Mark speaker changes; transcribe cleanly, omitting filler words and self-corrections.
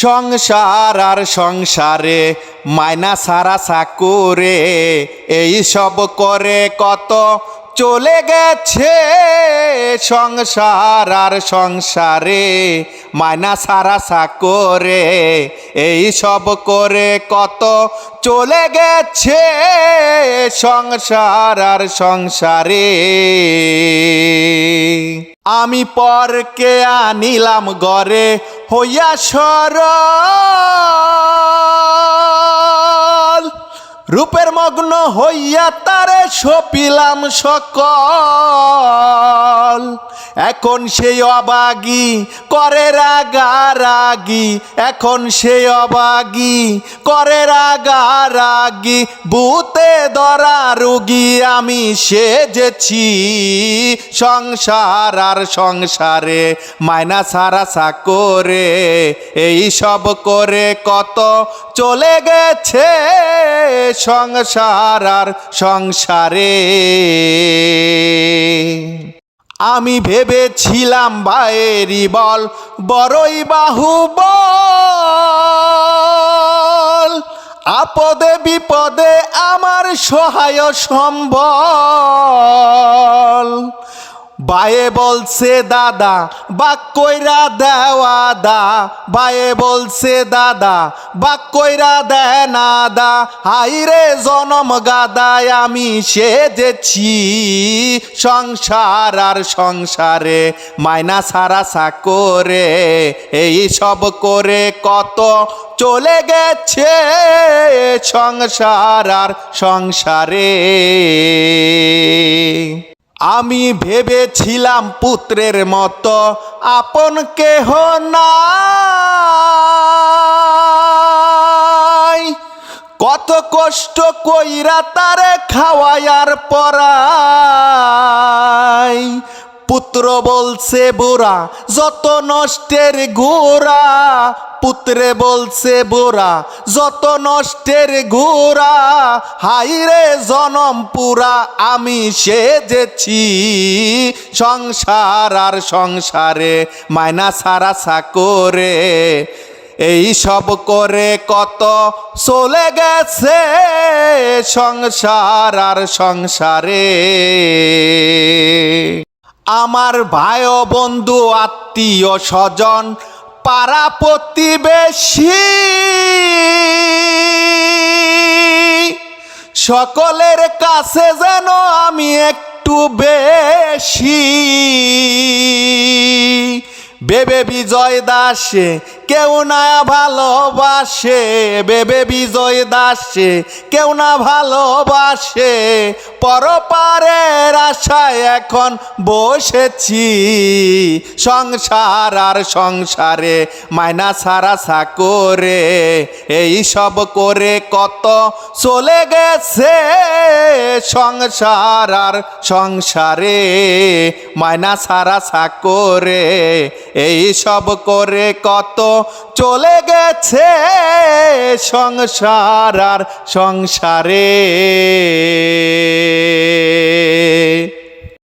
Speaker 1: সংসার আর সংসারে মাইনা সারা চাকুরে এই সব করে কত চলে গেছে। সংসার আর সংসারে মাইনা সারা চাকুরে এই সব করে কত চলে গেছে। সংসার আর সংসারে আমি পরকে আনিলাম ঘরে হইয়া সরল, রূপের মগ্ন হইয়া তারে সপিলাম সকল। এখন সেই অবাগী করে রাগারাগি, এখন সেই অবাগী করে রাগারাগি। ভূতে ধরা রোগী আমি সেজেছি। সংসার আর সংসারে মাইনা সারা চাকরে এই সব করে কত চলে গেছে। সংসার আর সংসারে আমি ভেবেছিলাম ভাইয়েরই বল বড়ই বাহুবল, আপদে বিপদে আমার সহায় সম্বল। বায়ে বলছে দাদা বাক কইরা দেওয়া দা, বায়ে বলছে দাদা বাক কইরা দেয় না দা। হাইরে জনম গাদায় আমি সেজেছি। সংসার আর সংসারে মাইনা সারা চাকরে এই সব করে কত চলে গেছে। সংসার আর সংসারে আমি ভেবেছিলাম পুত্রের মতো আপন কেহ নাই। কত কষ্ট কইরা তারে খাওয়াইয়ার পরাই। পুত্র বলছে বুড়া যত নষ্টের গোড়া, পুত্রে বলছে বুড়া যত নষ্টের গোড়া। হাইরে জনম পুরা আমি সেজেছি। সংসার আর সংসারে মাইনা সারা চাকরে এই সব করে কত চলে গেছে। সংসার আর সংসারে আমার ভাই ও বন্ধু আত্মীয় স্বজন পাড়া প্রতিবেশী সকলের কাছে যেন আমি একটু বেশি। বেবে বিজয় দাসে কেউ না ভালোবাসে, বেবে বিজয় দাসে কেউ না ভালোবাসে। পরপারের আশায় এখন বসেছি। সংসার আর সংসারে মাইনা সারা চাকরে এই সব করে কত চলে গেছে। সংসার আর সংসারে মাইনা সারা চাকরে এই সব করে কত চলে গেছে। সংসার আর সংসারে।